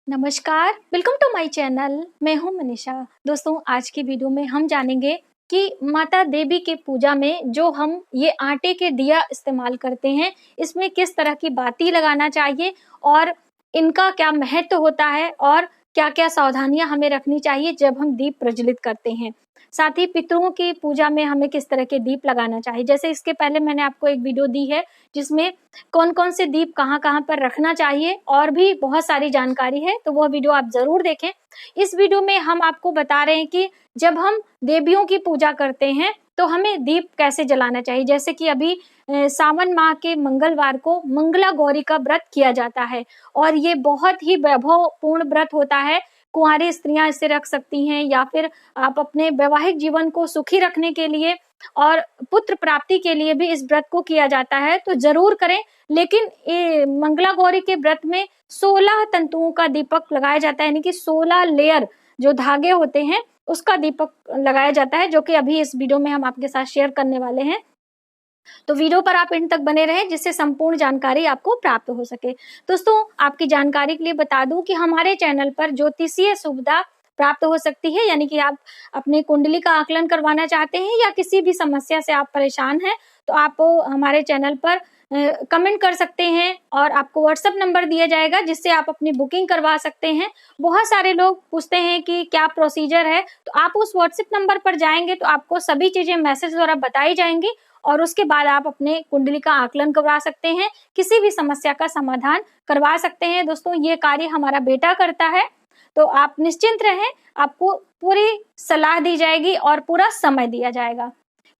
नमस्कार, welcome to my channel. मैं हूं मनीषा। दोस्तों, आज की वीडियो में हम जानेंगे कि माता देवी के पूजा में जो हम ये आटे के दिया इस्तेमाल करते हैं, इसमें किस तरह की बाती लगाना चाहिए और इनका क्या महत्व होता है और क्या-क्या सावधानियां हमें रखनी चाहिए जब हम दीप प्रज्वलित करते हैं। साथ ही पितरों की पूजा में हमें किस तरह के दीप लगाना चाहिए। जैसे इसके पहले मैंने आपको एक वीडियो दी है जिसमें कौन-कौन से दीप कहाँ-कहाँ पर रखना चाहिए और भी बहुत सारी जानकारी है, तो वह वीडियो आप ज़रूर देखें। इस वीडियो में हम आपको बता रहे हैं कि जब हम देवियों की पूजा करते हैं, तो हमें दीप कैसे जलाना चाहिए। जैसे कि अभी सावन माह के मंगलवार को मंगला गौरी का व्रत किया जाता है और ये बहुत ही वैभवपूर्ण व्रत होता है। कुंवारी स्त्रियाँ इसे रख सकती हैं या फिर आप अपने वैवाहिक जीवन को सुखी रखने के लिए और पुत्र प्राप्ति के लिए भी इस व्रत को किया जाता है, तो जरूर करें। लेकिन ये मंगला गौरी के व्रत में 16 तंतुओं का दीपक लगाया जाता है, यानी कि 16 लेयर जो धागे होते हैं उसका दीपक लगाया जाता है, जो कि अभी इस वीडियो में हम आपके साथ शेयर करने वाले हैं। तो वीडियो पर आप एंड तक बने रहें जिससे संपूर्ण जानकारी आपको प्राप्त हो सके। दोस्तों, आपकी जानकारी के लिए बता दूं कि हमारे चैनल पर ज्योतिषीय सुविधा प्राप्त हो सकती है, यानी कि आप अपने कुंडली का आकलन करवाना चाहते हैं या किसी भी समस्या से आप परेशान हैं, तो आप हमारे चैनल पर कमेंट कर सकते हैं और आपको व्हाट्सएप नंबर दिया जाएगा जिससे आप अपनी बुकिंग करवा सकते हैं। बहुत सारे लोग पूछते हैं कि क्या प्रोसीजर है, तो आप उस व्हाट्सएप नंबर पर जाएंगे तो आपको सभी चीजें मैसेज द्वारा बताई जाएंगी और उसके बाद आप अपने कुंडली का आकलन करवा सकते हैं, किसी भी समस्या का समाधान करवा सकते हैं। दोस्तों, ये कार्य हमारा बेटा करता है, तो आप निश्चिंत रहें, आपको पूरी सलाह दी जाएगी और पूरा समय दिया जाएगा।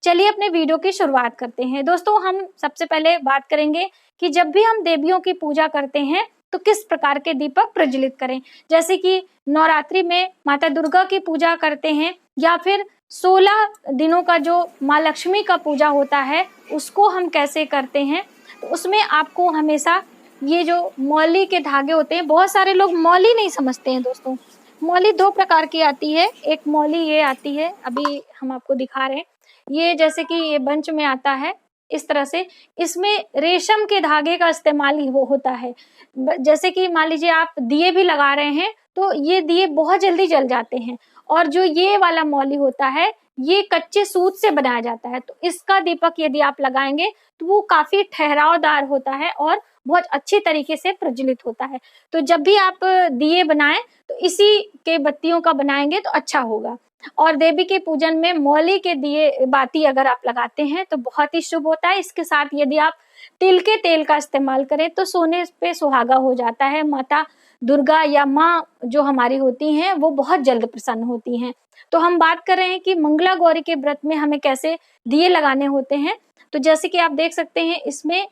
चलिए अपने वीडियो की शुरुआत करते हैं। दोस्तों, हम सबसे पहले बात करेंगे कि जब भी हम देवियों की पूजा करते हैं तो किस प्रकार के दीपक प्रज्वलित करें। जैसे कि नवरात्रि में माता दुर्गा की पूजा करते हैं या फिर 16 दिनों का जो माँ लक्ष्मी का पूजा होता है उसको हम कैसे करते हैं, तो उसमें आपको हमेशा ये जो मौली के धागे होते हैं, बहुत सारे लोग मौली नहीं समझते हैं। दोस्तों, मौली 2 प्रकार की आती है। एक मौली ये आती है, अभी हम आपको दिखा रहे हैं, ये जैसे कि ये बंच में आता है इस तरह से। इसमें रेशम के धागे का इस्तेमाल ही वो होता है। जैसे कि मान लीजिए आप दिए भी लगा रहे हैं तो ये दिए बहुत जल्दी जल जाते हैं। और जो ये वाला मौली होता है ये कच्चे सूत से बनाया जाता है, तो इसका दीपक यदि आप लगाएंगे तो वो काफी ठहरावदार होता है और बहुत अच्छी तरीके से प्रज्वलित होता है। तो जब भी आप दिए बनाएं तो इसी के बत्तियों का बनाएंगे तो अच्छा होगा। और देवी के पूजन में मौली के दिए बाती अगर आप लगाते हैं तो बहुत ही शुभ होता है। इसके साथ यदि आप तिल के तेल का इस्तेमाल करें तो सोने पे सुहागा हो जाता है। माता दुर्गा या माँ जो हमारी होती हैं वो बहुत जल्द प्रसन्न होती हैं। तो हम बात कर रहे हैं कि मंगला गौरी के व्रत में हमें कैसे दिए लगाने होते हैं। तो जैसे कि आप देख सकते हैं इसमें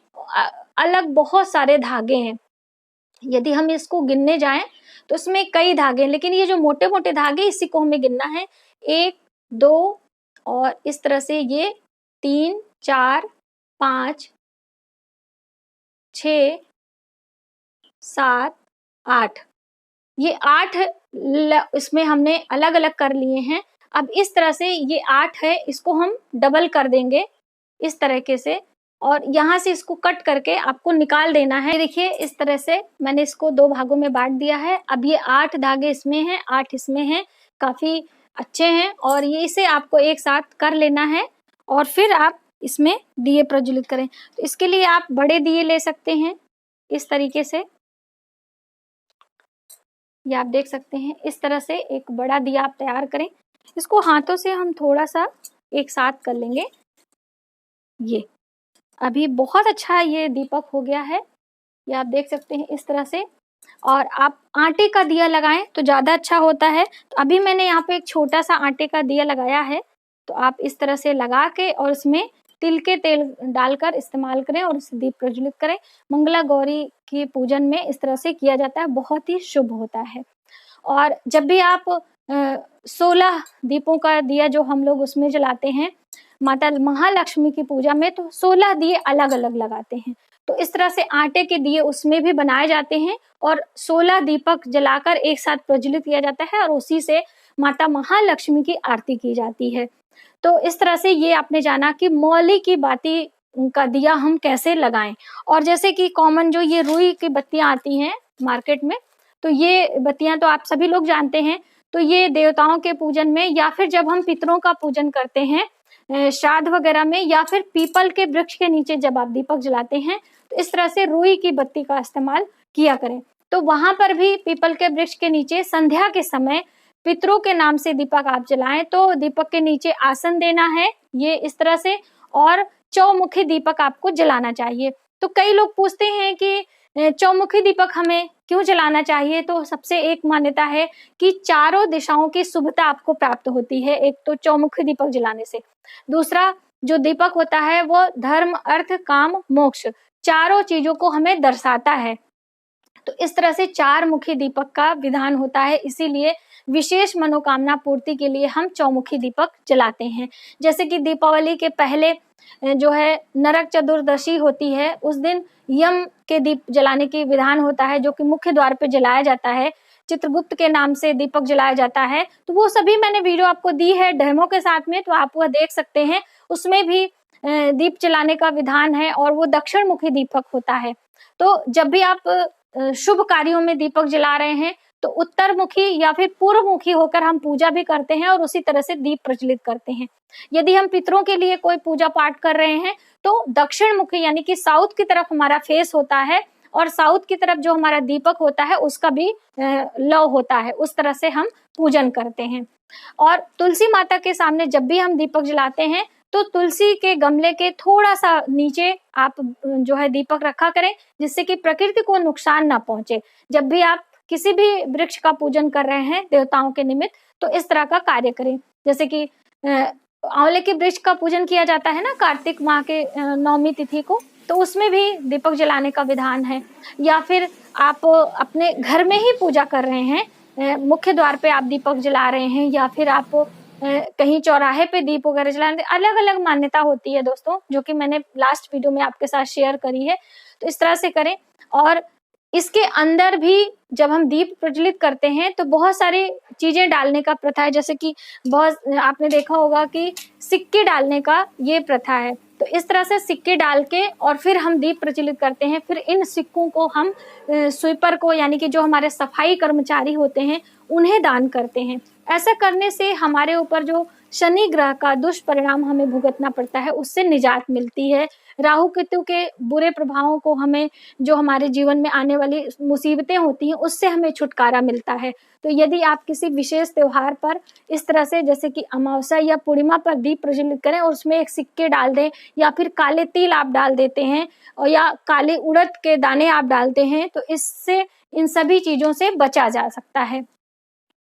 अलग बहुत सारे धागे हैं। यदि हम इसको गिनने जाएं तो इसमें कई धागे हैं, लेकिन ये जो मोटे मोटे धागे इसी को हमें गिनना है। 1 2 और इस तरह से ये 3 4 5 6 7 8, ये 8 इसमें हमने अलग अलग कर लिए हैं। अब इस तरह से ये 8 है, इसको हम डबल कर देंगे इस तरीके से और यहाँ से इसको कट करके आपको निकाल देना है। देखिए इस तरह से मैंने इसको 2 भागों में बांट दिया है। अब ये 8 धागे इसमें हैं, 8 इसमें हैं, काफी अच्छे हैं और ये इसे आपको एक साथ कर लेना है और फिर आप इसमें दिए प्रज्वलित करें। तो इसके लिए आप बड़े दिए ले सकते हैं इस तरीके से, ये आप देख सकते हैं। इस तरह से एक बड़ा दिया आप तैयार करें, इसको हाथों से हम थोड़ा सा एक साथ कर लेंगे। ये अभी बहुत अच्छा ये दीपक हो गया है, ये आप देख सकते हैं इस तरह से। और आप आटे का दिया लगाएं तो ज्यादा अच्छा होता है। तो अभी मैंने यहाँ पे एक छोटा सा आटे का दिया लगाया है, तो आप इस तरह से लगा के और उसमें तिल के तेल डालकर इस्तेमाल करें और उसे दीप प्रज्वलित करें। मंगला गौरी के पूजन में इस तरह से किया जाता है, बहुत ही शुभ होता है। और जब भी आप 16 दीपों का दिया जो हम लोग उसमें जलाते हैं माता महालक्ष्मी की पूजा में, तो 16 दिए अलग अलग लगाते हैं। तो इस तरह से आटे के दिए उसमें भी बनाए जाते हैं और 16 दीपक जलाकर एक साथ प्रज्वलित किया जाता है और उसी से माता महालक्ष्मी की आरती की जाती है। तो इस तरह से ये आपने जाना कि मौली की बाती का दिया हम कैसे लगाएं। और जैसे कि कॉमन जो ये रुई की बत्तियां आती हैं मार्केट में, तो ये बत्तियां तो आप सभी लोग जानते हैं। तो ये देवताओं के पूजन में या फिर जब हम पितरों का पूजन करते हैं श्राद्ध वगैरह में, या फिर पीपल के वृक्ष के नीचे जब आप दीपक जलाते हैं, तो इस तरह से रुई की बत्ती का इस्तेमाल किया करें। तो वहां पर भी पीपल के वृक्ष के नीचे संध्या के समय पितरों के नाम से दीपक आप जलाएं। तो दीपक के नीचे आसन देना है ये इस तरह से, और चौमुखी दीपक आपको जलाना चाहिए। तो कई लोग पूछते हैं कि चौमुखी दीपक हमें क्यों जलाना चाहिए। तो सबसे एक मान्यता है कि चारों दिशाओं की शुभता आपको प्राप्त होती है, एक तो चौमुखी दीपक जलाने से। दूसरा जो दीपक होता है वो धर्म, अर्थ, काम, मोक्ष चारों चीजों को हमें दर्शाता है। तो इस तरह से 4 मुखी दीपक का विधान होता है, इसीलिए विशेष मनोकामना पूर्ति के लिए हम चौमुखी दीपक जलाते हैं। जैसे कि दीपावली के पहले जो है नरक चतुर्दशी होती है, उस दिन यम के दीप जलाने की विधान होता है, जो कि मुख्य द्वार पे जलाया जाता है। चित्रगुप्त के नाम से दीपक जलाया जाता है। तो वो सभी मैंने वीडियो आपको दी है डेमो के साथ में, तो आप वह देख सकते हैं। उसमें भी दीप जलाने का विधान है, और वो दक्षिण मुखी दीपक होता है। तो जब भी आप शुभ कार्यों में दीपक जला रहे हैं, तो उत्तर मुखी या फिर पूर्व मुखी होकर हम पूजा भी करते हैं और उसी तरह से दीप प्रज्वलित करते हैं। यदि हम पितरों के लिए कोई पूजा पाठ कर रहे हैं, तो दक्षिण मुखी यानी कि साउथ की तरफ हमारा फेस होता है, और साउथ की तरफ जो हमारा दीपक होता है उसका भी लव होता है, उस तरह से हम पूजन करते हैं। और तुलसी माता के सामने जब भी हम दीपक जलाते हैं, तो तुलसी के गमले के थोड़ा सा नीचे आप जो है दीपक रखा करें, जिससे कि प्रकृति को नुकसान ना पहुंचे। जब भी आप किसी भी वृक्ष का पूजन कर रहे हैं देवताओं के निमित्त, तो इस तरह का कार्य करें। जैसे कि आंवले के वृक्ष का पूजन किया जाता है ना कार्तिक माह के नौमी तिथि को, तो उसमें भी दीपक जलाने का विधान है। या फिर आप अपने घर में ही पूजा कर रहे हैं, मुख्य द्वार पे आप दीपक जला रहे हैं, या फिर आप कहीं चौराहे पे दीप वगैरह जलाने, अलग अलग मान्यता होती है दोस्तों, जो कि मैंने लास्ट वीडियो में आपके साथ शेयर करी है। तो इस तरह से करें। और इसके अंदर भी जब हम दीप प्रज्वलित करते हैं, तो बहुत सारी चीजें डालने का प्रथा है। जैसे कि बहुत आपने देखा होगा कि सिक्के डालने का ये प्रथा है। तो इस तरह से सिक्के डाल के और फिर हम दीप प्रज्वलित करते हैं। फिर इन सिक्कों को हम स्वीपर को, यानी कि जो हमारे सफाई कर्मचारी होते हैं, उन्हें दान करते हैं। ऐसा करने से हमारे ऊपर जो शनि ग्रह का दुष्परिणाम हमें भुगतना पड़ता है, उससे निजात मिलती है। राहु केतु के बुरे प्रभावों को हमें, जो हमारे जीवन में आने वाली मुसीबतें होती हैं, उससे हमें छुटकारा मिलता है। तो यदि आप किसी विशेष त्योहार पर इस तरह से, जैसे कि अमावस्या या पूर्णिमा पर दीप प्रज्वलित करें और उसमें एक सिक्के डाल दें, या फिर काले तिल आप डाल देते हैं, और या काले उड़द के दाने आप डालते हैं, तो इससे इन सभी चीजों से बचा जा सकता है।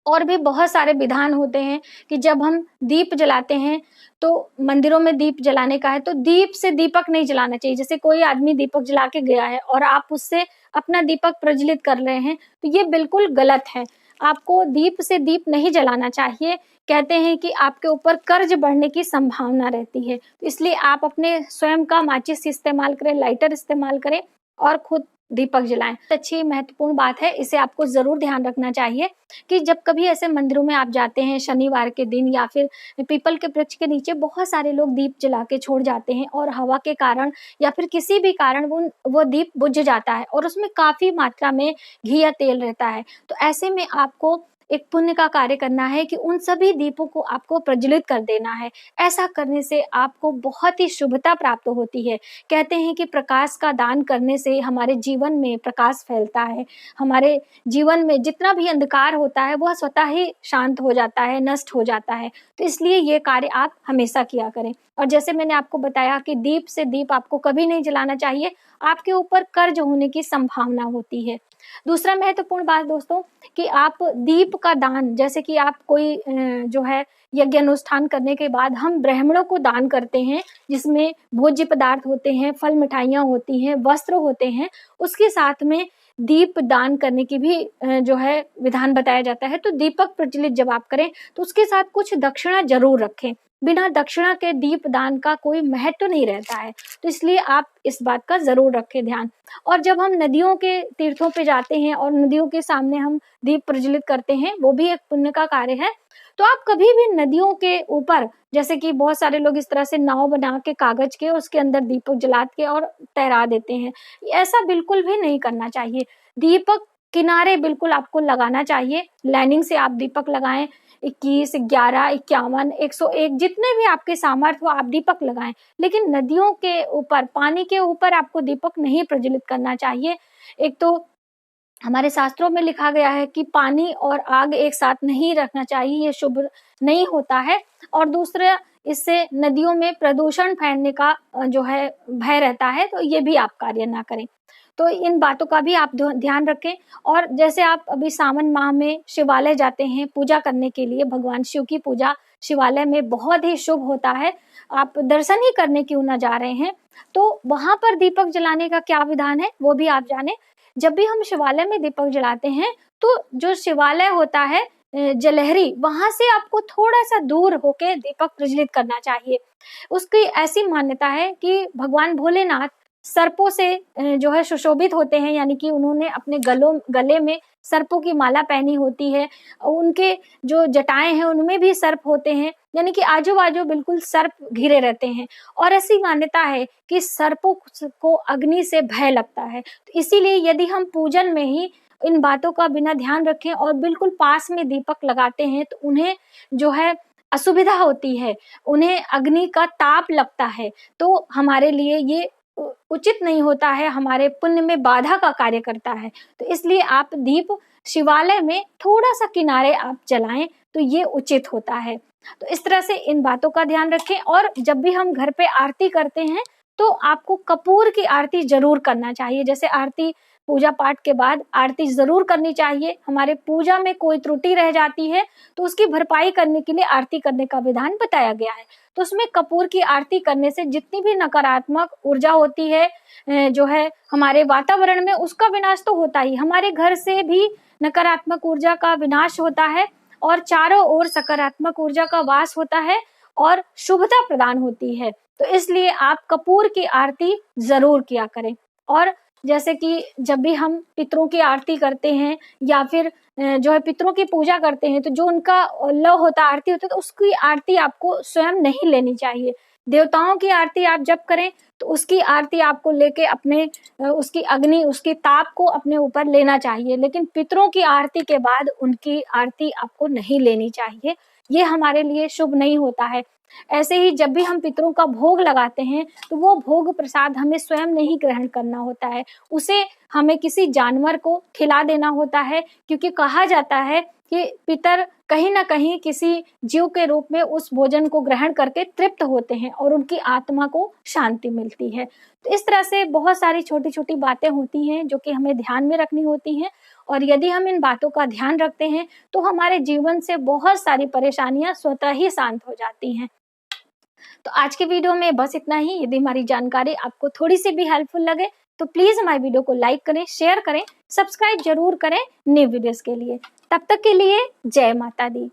और भी बहुत सारे विधान होते हैं कि जब हम दीप जलाते हैं, तो मंदिरों में दीप जलाने का है, तो दीप से दीपक नहीं जलाना चाहिए। जैसे कोई आदमी दीपक जला के गया है और आप उससे अपना दीपक प्रज्वलित कर रहे हैं, तो ये बिल्कुल गलत है। आपको दीप से दीप नहीं जलाना चाहिए। कहते हैं कि आपके ऊपर कर्ज बढ़ने की संभावना रहती है, तो इसलिए आप अपने स्वयं का माचिस इस्तेमाल करें, लाइटर इस्तेमाल करें और खुद दीपक जलाएं। अच्छी महत्वपूर्ण बात है, इसे आपको जरूर ध्यान रखना चाहिए कि जब कभी ऐसे मंदिरों में आप जाते हैं शनिवार के दिन, या फिर पीपल के वृक्ष के नीचे बहुत सारे लोग दीप जला के छोड़ जाते हैं, और हवा के कारण या फिर किसी भी कारण वो दीप बुझ जाता है, और उसमें काफी मात्रा में घी या तेल रहता है। तो ऐसे में आपको एक पुण्य का कार्य करना है कि उन सभी दीपों को आपको प्रज्वलित कर देना है। ऐसा करने से आपको बहुत ही शुभता प्राप्त होती है। कहते हैं कि प्रकाश का दान करने से हमारे जीवन में प्रकाश फैलता है। हमारे जीवन में जितना भी अंधकार होता है वह स्वतः ही शांत हो जाता है, नष्ट हो जाता है। तो इसलिए ये कार्य आप हमेशा किया करें। और जैसे मैंने आपको बताया कि दीप से दीप आपको कभी नहीं जलाना चाहिए, आपके ऊपर कर्ज होने की संभावना होती है। दूसरा महत्वपूर्ण बात दोस्तों, कि आप दीप का दान, जैसे कि आप कोई जो है यज्ञ अनुष्ठान करने के बाद हम ब्राह्मणों को दान करते हैं, जिसमें भोज्य पदार्थ होते हैं, फल मिठाइयाँ होती हैं, वस्त्र होते हैं, उसके साथ में दीप दान करने की भी जो है विधान बताया जाता है। तो दीपक प्रज्वलित जब आप करें, तो उसके साथ कुछ दक्षिणा जरूर रखें। बिना दक्षिणा के दीप दान का कोई महत्व नहीं रहता है। तो इसलिए आप इस बात का जरूर रखें ध्यान। और जब हम नदियों के तीर्थों पे जाते हैं और नदियों के सामने हम दीप प्रज्वलित करते हैं, वो भी एक पुण्य का कार्य है। तो आप कभी भी नदियों के ऊपर, जैसे कि बहुत सारे लोग इस तरह से नाव बना के कागज के, उसके अंदर दीपक जला के और तैरा देते हैं, ऐसा बिल्कुल भी नहीं करना चाहिए। दीपक किनारे बिल्कुल आपको लगाना चाहिए। लाइनिंग से आप दीपक लगाएं। 21, 11, 51, 101 जितने भी आपके सामर्थ्य हो आप दीपक लगाएं, लेकिन नदियों के ऊपर, पानी के ऊपर आपको दीपक नहीं प्रज्वलित करना चाहिए। एक तो हमारे शास्त्रों में लिखा गया है कि पानी और आग एक साथ नहीं रखना चाहिए, ये शुभ नहीं होता है। और दूसरा, इससे नदियों में प्रदूषण फैलने का जो है भय रहता है, तो ये भी आप कार्य ना करें। तो इन बातों का भी आप ध्यान रखें। और जैसे आप अभी सावन माह में शिवालय जाते हैं पूजा करने के लिए, भगवान शिव की पूजा शिवालय में बहुत ही शुभ होता है, आप दर्शन ही करने क्यों ना जा रहे हैं, तो वहां पर दीपक जलाने का क्या विधान है वो भी आप जाने। जब भी हम शिवालय में दीपक जलाते हैं तो जो शिवालय होता है जलहरी, वहां से आपको थोड़ा सा दूर होके दीपक प्रज्वलित करना चाहिए। उसकी ऐसी मान्यता है कि भगवान भोलेनाथ सर्पों से जो है सुशोभित होते हैं, यानी कि उन्होंने अपने गले में सर्पों की माला पहनी होती है, उनके जो जटाएं हैं उनमें भी सर्प होते हैं, यानी कि आजू बाजू बिल्कुल सर्प घिरे रहते हैं। और ऐसी मान्यता है कि सर्पों को अग्नि से भय लगता है, तो इसीलिए यदि हम पूजन में ही इन बातों का बिना ध्यान रखें और बिल्कुल पास में दीपक लगाते हैं तो उन्हें जो है असुविधा होती है, उन्हें अग्नि का ताप लगता है, तो हमारे लिए ये उचित नहीं होता है, हमारे पुण्य में बाधा का कार्य करता है। तो इसलिए आप दीप शिवालय में थोड़ा सा किनारे आप जलाएं तो ये उचित होता है। तो इस तरह से इन बातों का ध्यान रखें। और जब भी हम घर पे आरती करते हैं तो आपको कपूर की आरती जरूर करना चाहिए। जैसे आरती, पूजा पाठ के बाद आरती जरूर करनी चाहिए। हमारे पूजा में कोई त्रुटि रह जाती है तो उसकी भरपाई करने के लिए आरती करने का विधान बताया गया है। तो उसमें कपूर की आरती करने से जितनी भी नकारात्मक ऊर्जा होती है जो है हमारे वातावरण में, उसका विनाश तो होता ही, हमारे घर से भी नकारात्मक ऊर्जा का विनाश होता है और चारों ओर सकारात्मक ऊर्जा का वास होता है और शुभता प्रदान होती है। तो इसलिए आप कपूर की आरती जरूर किया करें। और जैसे कि जब भी हम पितरों की आरती करते हैं या फिर जो है पितरों की पूजा करते हैं, तो जो उनका लव होता है, आरती होती है, तो उसकी आरती आपको स्वयं नहीं लेनी चाहिए। देवताओं की आरती आप जब करें तो उसकी आरती आपको लेके अपने उसकी अग्नि, उसकी ताप को अपने ऊपर लेना चाहिए, लेकिन पितरों की आरती के बाद उनकी आरती आपको नहीं लेनी चाहिए, ये हमारे लिए शुभ नहीं होता है। ऐसे ही जब भी हम पितरों का भोग लगाते हैं तो वो भोग प्रसाद हमें स्वयं नहीं ग्रहण करना होता है, उसे हमें किसी जानवर को खिला देना होता है, क्योंकि कहा जाता है कि पितर कहीं ना कहीं किसी जीव के रूप में उस भोजन को ग्रहण करके तृप्त होते हैं और उनकी आत्मा को शांति मिलती है। तो इस तरह से बहुत सारी छोटी छोटी बातें होती हैं जो कि हमें ध्यान में रखनी होती हैं, और यदि हम इन बातों का ध्यान रखते हैं तो हमारे जीवन से बहुत सारी परेशानियां स्वतः ही शांत हो जाती हैं। तो आज के वीडियो में बस इतना ही। यदि हमारी जानकारी आपको थोड़ी सी भी हेल्पफुल लगे तो प्लीज हमारे वीडियो को लाइक करें, शेयर करें, सब्सक्राइब जरूर करें न्यू वीडियोस के लिए। तब तक के लिए जय माता दी।